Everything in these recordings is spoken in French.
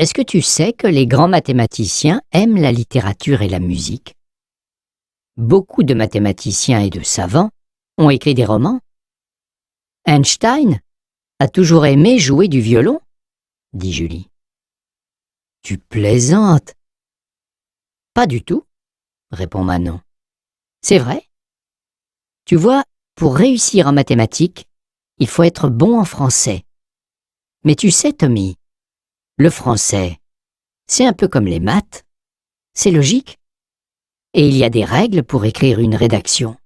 Est-ce que tu sais que les grands mathématiciens aiment la littérature et la musique? Beaucoup de mathématiciens et de savants ont écrit des romans. Einstein a toujours aimé jouer du violon, dit Julie. Tu plaisantes? Pas du tout, répond Manon. C'est vrai. Tu vois, pour réussir en mathématiques, il faut être bon en français. Mais tu sais, Tommy, le français, c'est un peu comme les maths. C'est logique. Et il y a des règles pour écrire une rédaction.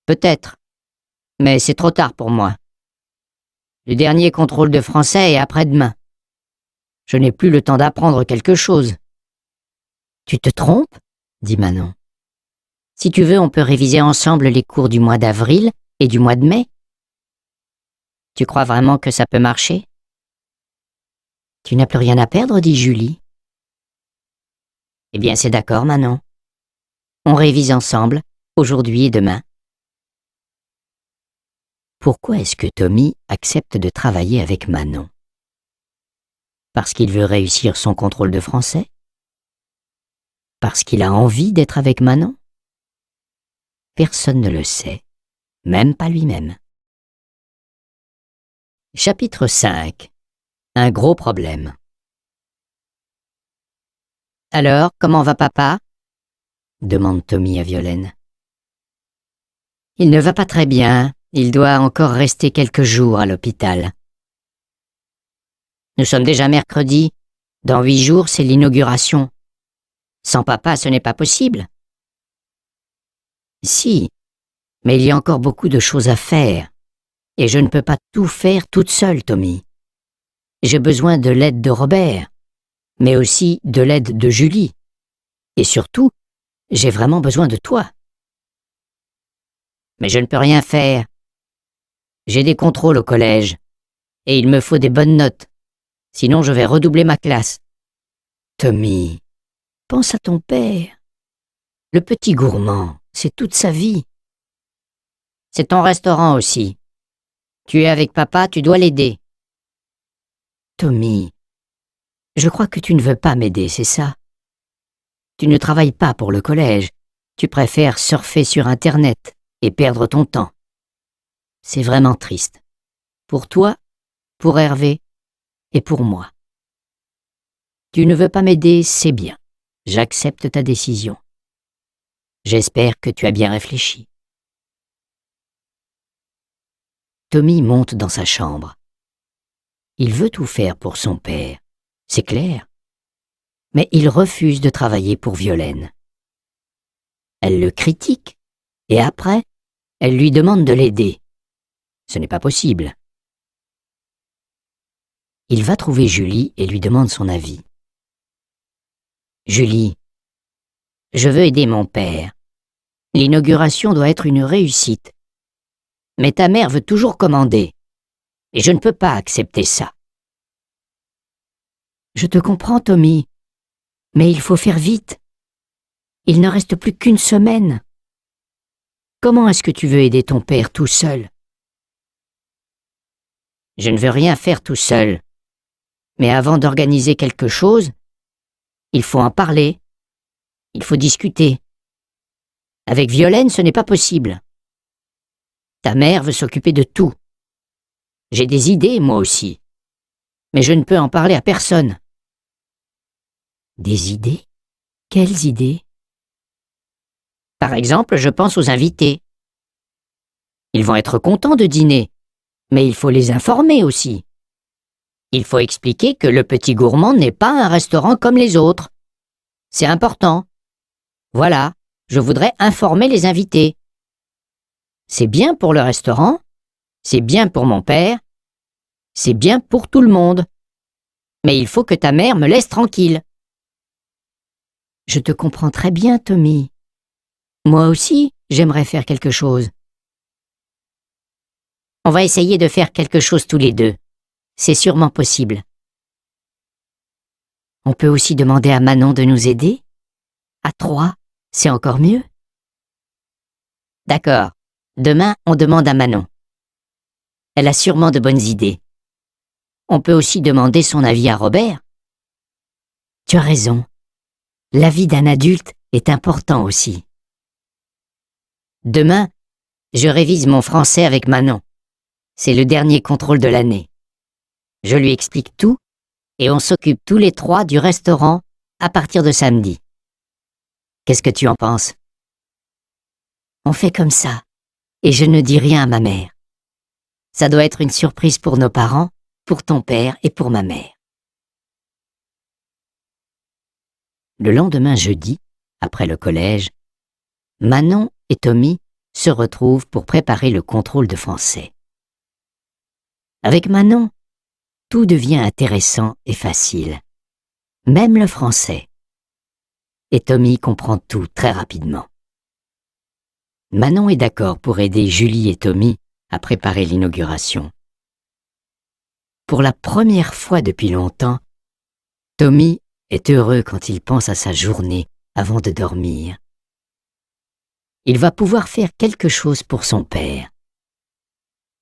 Peut-être, mais c'est trop tard pour moi. Le dernier contrôle de français est après-demain. Je n'ai plus le temps d'apprendre quelque chose. Tu te trompes, dit Manon. Si tu veux, on peut réviser ensemble les cours du mois d'avril et du mois de mai. Tu crois vraiment que ça peut marcher? Tu n'as plus rien à perdre, dit Julie. Eh bien, c'est d'accord, Manon. On révise ensemble, aujourd'hui et demain. Pourquoi est-ce que Tommy accepte de travailler avec Manon? Parce qu'il veut réussir son contrôle de français? Parce qu'il a envie d'être avec Manon? Personne ne le sait, même pas lui-même. Chapitre 5. Un gros problème. Alors, comment va papa? Demande Tommy à Violaine. Il ne va pas très bien, il doit encore rester quelques jours à l'hôpital. Nous sommes déjà mercredi, dans 8 jours c'est l'inauguration. Sans papa, ce n'est pas possible. Si, mais il y a encore beaucoup de choses à faire, et je ne peux pas tout faire toute seule, Tommy. J'ai besoin de l'aide de Robert, mais aussi de l'aide de Julie. Et surtout, j'ai vraiment besoin de toi. Mais je ne peux rien faire. J'ai des contrôles au collège, et il me faut des bonnes notes, sinon je vais redoubler ma classe. Tommy, pense à ton père. Le petit gourmand, c'est toute sa vie. C'est ton restaurant aussi. Tu es avec papa, tu dois l'aider. Tommy, je crois que tu ne veux pas m'aider, c'est ça? Tu ne travailles pas pour le collège, tu préfères surfer sur Internet et perdre ton temps. C'est vraiment triste. Pour toi, pour Hervé et pour moi. Tu ne veux pas m'aider, c'est bien. J'accepte ta décision. J'espère que tu as bien réfléchi. Tommy monte dans sa chambre. Il veut tout faire pour son père, c'est clair. Mais il refuse de travailler pour Violaine. Elle le critique, et après, elle lui demande de l'aider. Ce n'est pas possible. Il va trouver Julie et lui demande son avis. Julie, je veux aider mon père. L'inauguration doit être une réussite. Mais ta mère veut toujours commander, et je ne peux pas accepter ça. Je te comprends, Tommy, mais il faut faire vite. Il ne reste plus qu'une semaine. Comment est-ce que tu veux aider ton père tout seul? Je ne veux rien faire tout seul. Mais avant d'organiser quelque chose, il faut en parler. Il faut discuter. Avec Violaine, ce n'est pas possible. Ta mère veut s'occuper de tout. J'ai des idées, moi aussi. Mais je ne peux en parler à personne. Des idées? Quelles idées? Par exemple, je pense aux invités. Ils vont être contents de dîner, mais il faut les informer aussi. Il faut expliquer que le Petit Gourmand n'est pas un restaurant comme les autres. C'est important. Voilà, je voudrais informer les invités. C'est bien pour le restaurant, c'est bien pour mon père, c'est bien pour tout le monde. Mais il faut que ta mère me laisse tranquille. Je te comprends très bien, Tommy. Moi aussi, j'aimerais faire quelque chose. On va essayer de faire quelque chose tous les deux. C'est sûrement possible. On peut aussi demander à Manon de nous aider. À 3, c'est encore mieux. D'accord. Demain, on demande à Manon. Elle a sûrement de bonnes idées. On peut aussi demander son avis à Robert. Tu as raison. L'avis d'un adulte est important aussi. Demain, je révise mon français avec Manon. C'est le dernier contrôle de l'année. Je lui explique tout et on s'occupe tous les trois du restaurant à partir de samedi. Qu'est-ce que tu en penses? On fait comme ça et je ne dis rien à ma mère. Ça doit être une surprise pour nos parents, pour ton père et pour ma mère. Le lendemain jeudi, après le collège, Manon et Tommy se retrouvent pour préparer le contrôle de français. Avec Manon, tout devient intéressant et facile, même le français. Et Tommy comprend tout très rapidement. Manon est d'accord pour aider Julie et Tommy à préparer l'inauguration. Pour la première fois depuis longtemps, Tommy est heureux quand il pense à sa journée avant de dormir. Il va pouvoir faire quelque chose pour son père.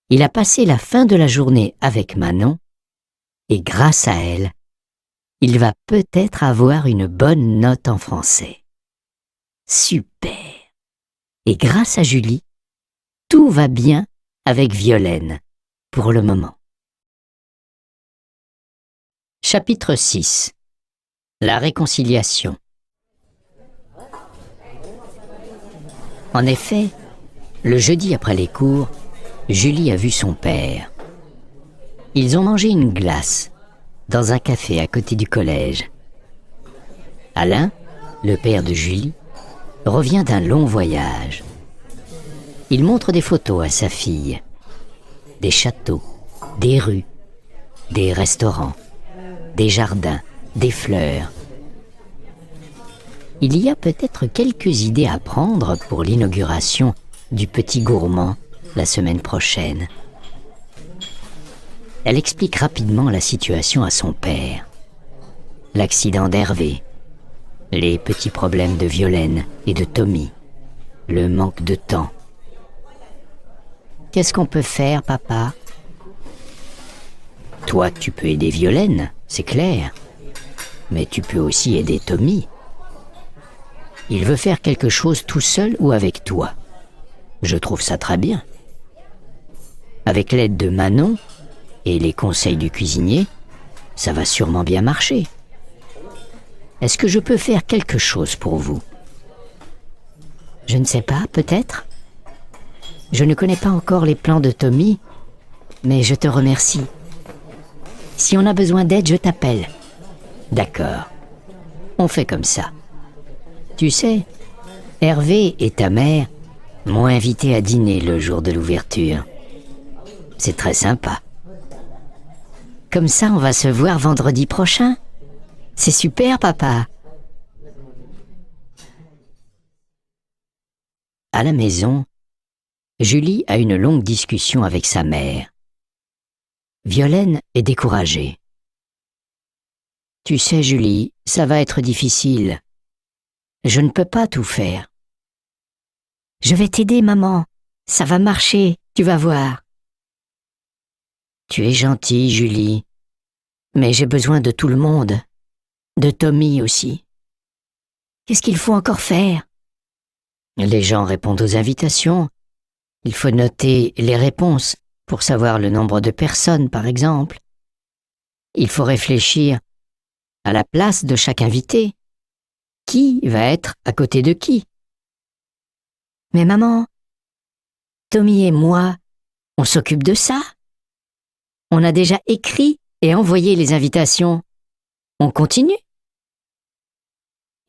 Il a passé la fin de la journée avec Manon et grâce à elle, il va peut-être avoir une bonne note en français. Super! Et grâce à Julie, tout va bien avec Violaine, pour le moment. Chapitre 6. La réconciliation. En effet, le jeudi après les cours, Julie a vu son père. Ils ont mangé une glace dans un café à côté du collège. Alain, le père de Julie, revient d'un long voyage. Il montre des photos à sa fille. Des châteaux, des rues, des restaurants, des jardins, des fleurs. Il y a peut-être quelques idées à prendre pour l'inauguration du petit gourmand la semaine prochaine. Elle explique rapidement la situation à son père. L'accident d'Hervé, les petits problèmes de Violaine et de Tommy, le manque de temps. Qu'est-ce qu'on peut faire, papa? Toi, tu peux aider Violaine, c'est clair. Mais tu peux aussi aider Tommy. Il veut faire quelque chose tout seul ou avec toi. Je trouve ça très bien. Avec l'aide de Manon et les conseils du cuisinier, ça va sûrement bien marcher. Est-ce que je peux faire quelque chose pour vous? Je ne sais pas, peut-être. Je ne connais pas encore les plans de Tommy, mais je te remercie. Si on a besoin d'aide, je t'appelle. D'accord. On fait comme ça. Tu sais, Hervé et ta mère m'ont invité à dîner le jour de l'ouverture. C'est très sympa. Comme ça, on va se voir vendredi prochain. C'est super, papa. À la maison, Julie a une longue discussion avec sa mère. Violaine est découragée. Tu sais, Julie, ça va être difficile. Je ne peux pas tout faire. Je vais t'aider, maman. Ça va marcher, tu vas voir. Tu es gentille, Julie. Mais j'ai besoin de tout le monde. De Tommy aussi. Qu'est-ce qu'il faut encore faire? Les gens répondent aux invitations. Il faut noter les réponses pour savoir le nombre de personnes, par exemple. Il faut réfléchir à la place de chaque invité. Qui va être à côté de qui? Mais maman, Tommy et moi, on s'occupe de ça. On a déjà écrit et envoyé les invitations. On continue.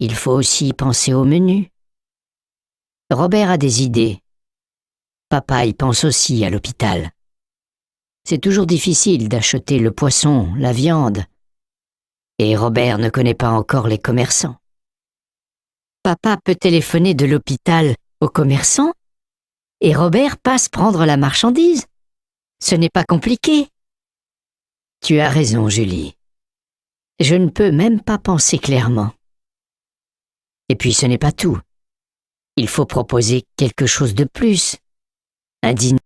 Il faut aussi penser au menu. Robert a des idées. Papa y pense aussi à l'hôpital. C'est toujours difficile d'acheter le poisson, la viande. Et Robert ne connaît pas encore les commerçants. Papa peut téléphoner de l'hôpital aux commerçants et Robert passe prendre la marchandise. Ce n'est pas compliqué. Tu as raison, Julie. Je ne peux même pas penser clairement. Et puis ce n'est pas tout. Il faut proposer quelque chose de plus. Un dîner